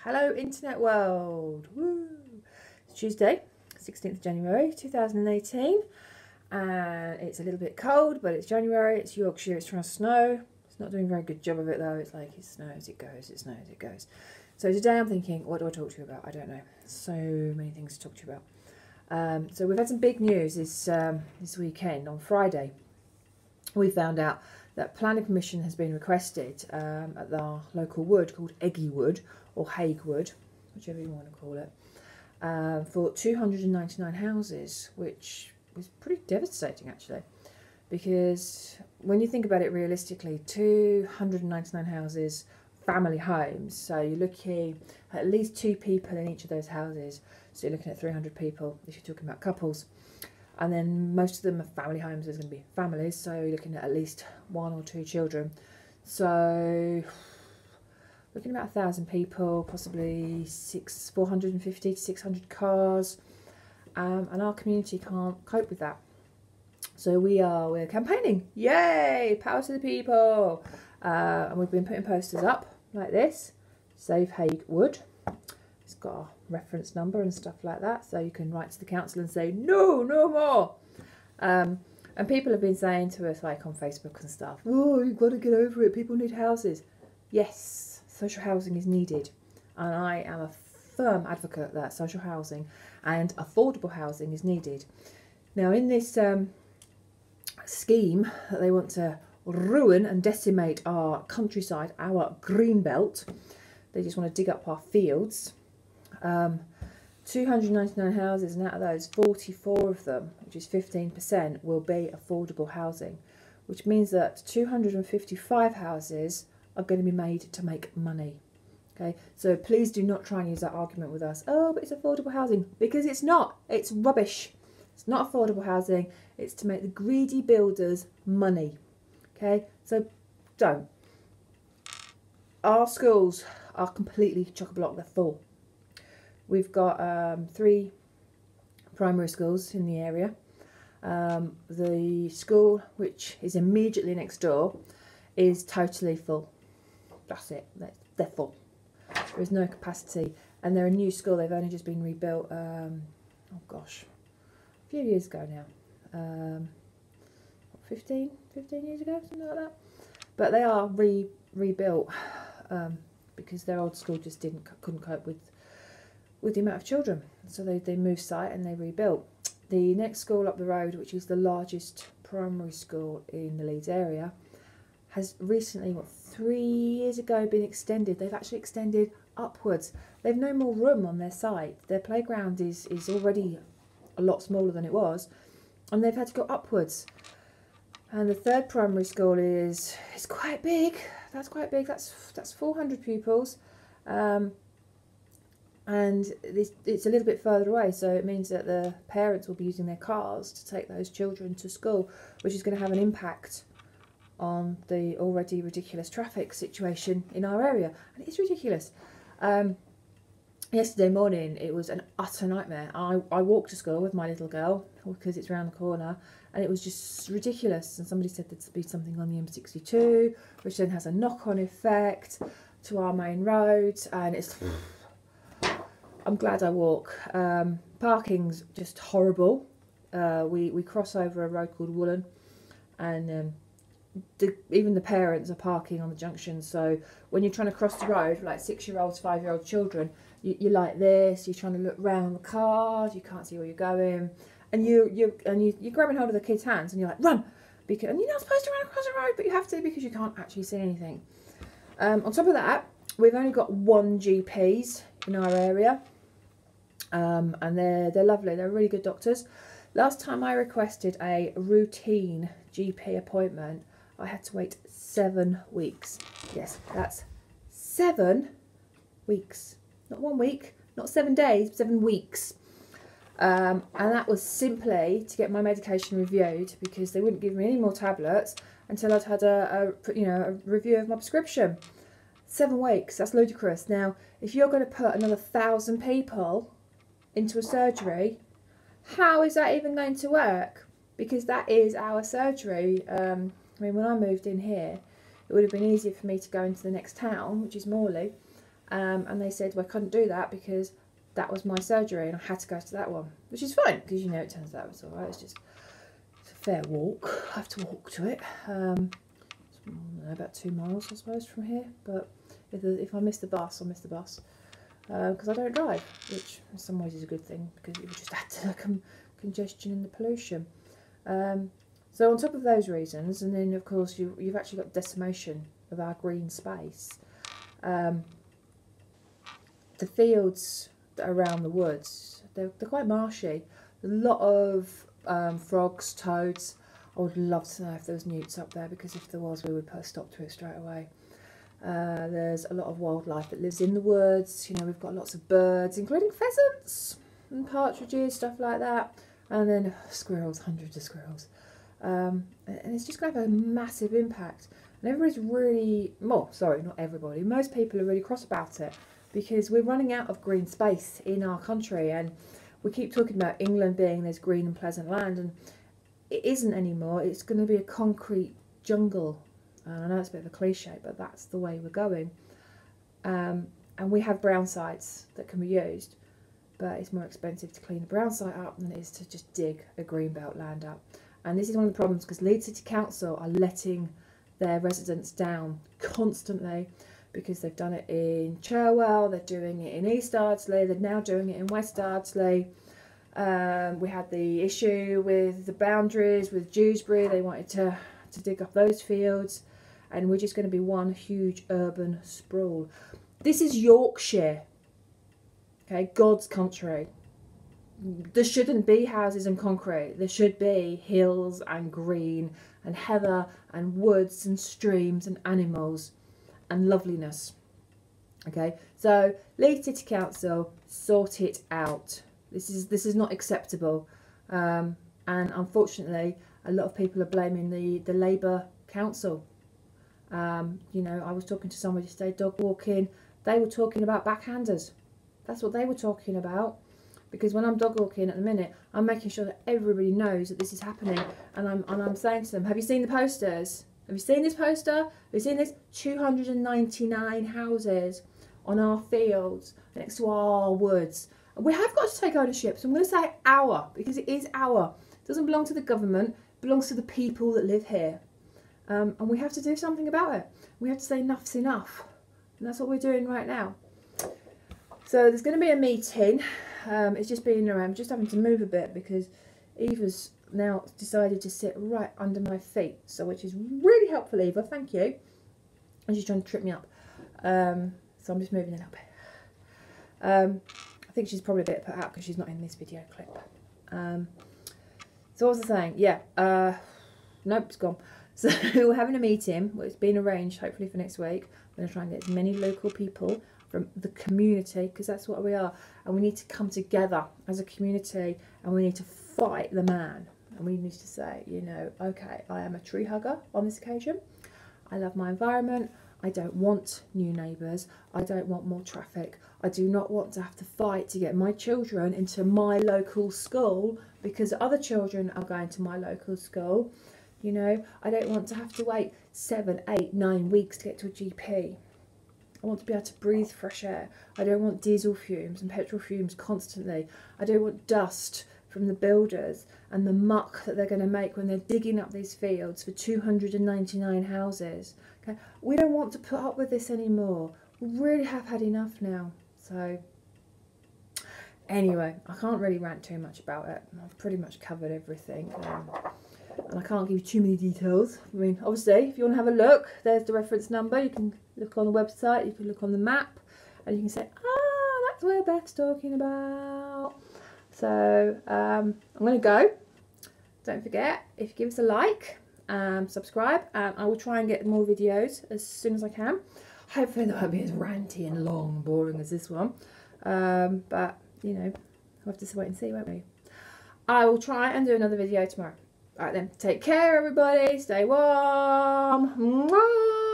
Hello internet world. Woo. It's Tuesday, 16th of January 2018, and it's a little bit cold, but it's January, it's Yorkshire, it's trying to snow. It's not doing a very good job of it though. It's like it snows, it goes, it snows, it goes. So today I'm thinking, what do I talk to you about? I don't know. So many things to talk to you about. So we've had some big news this weekend. On Friday, we found out that planning permission has been requested at our local wood called Eggy Wood or Hague Wood, whichever you want to call it, for 299 houses, which was pretty devastating actually, because when you think about it realistically, 299 houses, family homes, so you're looking at least 2 people in each of those houses, so you're looking at 300 people if you're talking about couples. And then most of them are family homes, there's going to be families, so you're looking at least 1 or 2 children. So looking at about 1,000 people, possibly 450 to 600 cars, and our community can't cope with that. So we're campaigning, yay, power to the people, and we've been putting posters up like this, Save Hague Wood. It's got a reference number and stuff like that, so you can write to the council and say no more. And people have been saying to us, like on Facebook and stuff, oh, you've got to get over it, people need houses. Yes, social housing is needed, and I am a firm advocate that social housing and affordable housing is needed. Now in this scheme that they want to ruin and decimate our countryside, our green belt, they just want to dig up our fields. 299 houses, and out of those 44 of them, which is 15%, will be affordable housing, which means that 255 houses are going to be made to make money. Okay, so please do not try and use that argument with us, oh but it's affordable housing, because it's not. It's rubbish. It's not affordable housing. It's to make the greedy builders money. Okay, so don't. Our schools are completely chock-a-block, they're full. We've got 3 primary schools in the area. The school, which is immediately next door, is totally full. That's it, they're full. There is no capacity, and they're a new school. They've only just been rebuilt, oh gosh, a few years ago now. 15 years ago, something like that. But they are rebuilt because their old school just couldn't cope with the amount of children, so they moved site and they rebuilt. The next school up the road, which is the largest primary school in the Leeds area, has recently, 3 years ago, been extended. They've actually extended upwards. They've no more room on their site. Their playground is already a lot smaller than it was, and they've had to go upwards. And the 3rd primary school is quite big. That's quite big. That's 400 pupils. And it's a little bit further away, so it means that the parents will be using their cars to take those children to school, which is going to have an impact on the already ridiculous traffic situation in our area. And it's ridiculous. Yesterday morning it was an utter nightmare. I walked to school with my little girl because it's around the corner, and it was just ridiculous. And somebody said there'd be something on the M62, which then has a knock-on effect to our main road, and it's... I'm glad I walk. Parking's just horrible. We cross over a road called Woollen, and even the parents are parking on the junction. So when you're trying to cross the road, like 6-year-olds, 5-year-old children, you're like this. You're trying to look round the cars. You can't see where you're going, and you're grabbing hold of the kids' hands, and you're like, run, because and you're not supposed to run across the road, but you have to because you can't actually see anything. On top of that, we've only got 1 GPs in our area. And they're lovely, they're really good doctors. Last time I requested a routine GP appointment, I had to wait 7 weeks. Yes, that's 7 weeks. Not 1 week, not 7 days, but 7 weeks. And that was simply to get my medication reviewed, because they wouldn't give me any more tablets until I'd had a review of my prescription. 7 weeks, that's ludicrous. Now, if you're going to put another 1,000 people into a surgery, how is that even going to work? Because that is our surgery. I mean, when I moved in here, it would have been easier for me to go into the next town, which is Morley, And they said, well, I couldn't do that because that was my surgery and I had to go to that one, which is fine because, you know, it turns out it's all right. It's just it's a fair walk. I have to walk to it. It's, I don't know, about 2 miles, I suppose, from here. But if I miss the bus, I'll miss the bus because I don't drive, which in some ways is a good thing because it would just add to the congestion and the pollution. So on top of those reasons, and then of course you've actually got decimation of our green space. The fields that are around the woods, they're quite marshy. A lot of frogs, toads. I would love to know if there was newts up there, because if there was, we would put a stop to it straight away. There's a lot of wildlife that lives in the woods. You know, we've got lots of birds, including pheasants and partridges, stuff like that. And then squirrels, hundreds of squirrels. And it's just going to have a massive impact. And everybody's really, well, sorry, not everybody, most people are really cross about it, because we're running out of green space in our country, and we keep talking about England being this green and pleasant land, and it isn't anymore. It's going to be a concrete jungle. And I know it's a bit of a cliche, but that's the way we're going. And we have brown sites that can be used, but it's more expensive to clean a brown site up than it is to just dig a greenbelt land up. And this is one of the problems, because Leeds City Council are letting their residents down constantly, because they've done it in Cherwell, they're doing it in East Ardsley, they're now doing it in West Ardsley. We had the issue with the boundaries with Dewsbury. They wanted to dig up those fields, and we're just going to be one huge urban sprawl. This is Yorkshire, okay, God's country. There shouldn't be houses and concrete. There should be hills and green and heather and woods and streams and animals and loveliness. Okay, so Leeds City Council, sort it out. This is not acceptable, and unfortunately a lot of people are blaming the Labour Council. You know, I was talking to somebody today, dog walking. They were talking about backhanders. That's what they were talking about. Because when I'm dog walking at the minute, I'm making sure that everybody knows that this is happening, and I'm saying to them, have you seen the posters? Have you seen this poster? Have you seen this? 299 houses on our fields next to our woods. We have got to take ownership. So I'm going to say our, because it is our. It doesn't belong to the government. It belongs to the people that live here. And we have to do something about it. We have to say enough's enough. And that's what we're doing right now. So there's going to be a meeting. It's just been around, just having to move a bit because Eva's now decided to sit right under my feet. So, which is really helpful, Eva. Thank you. And she's trying to trip me up. So I'm just moving a little bit. I think she's probably a bit put out because she's not in this video clip. So what was I saying? Yeah. Nope, it's gone. So we're having a meeting. Well, it's been arranged, hopefully for next week. I'm going to try and get as many local people from the community, because that's what we are, and we need to come together as a community, and we need to fight the man, and we need to say, you know, okay, I am a tree hugger on this occasion. I love my environment. I don't want new neighbours. I don't want more traffic. I do not want to have to fight to get my children into my local school because other children are going to my local school. You know, I don't want to have to wait 7, 8, 9 weeks to get to a GP. I want to be able to breathe fresh air. I don't want diesel fumes and petrol fumes constantly. I don't want dust from the builders and the muck that they're going to make when they're digging up these fields for 299 houses. Okay, we don't want to put up with this anymore. We really have had enough now. So anyway, I can't really rant too much about it. I've pretty much covered everything. And I can't give you too many details. I mean, obviously, if you want to have a look, there's the reference number. You can look on the website, you can look on the map, and you can say, ah, that's where Beth's talking about. So, I'm going to go. Don't forget, if you give us a like, subscribe, and I will try and get more videos as soon as I can. Hopefully they won't be as ranty and long and boring as this one. But, you know, we'll have to wait and see, won't we? I will try and do another video tomorrow. Alright then, take care everybody, stay warm. Mwah!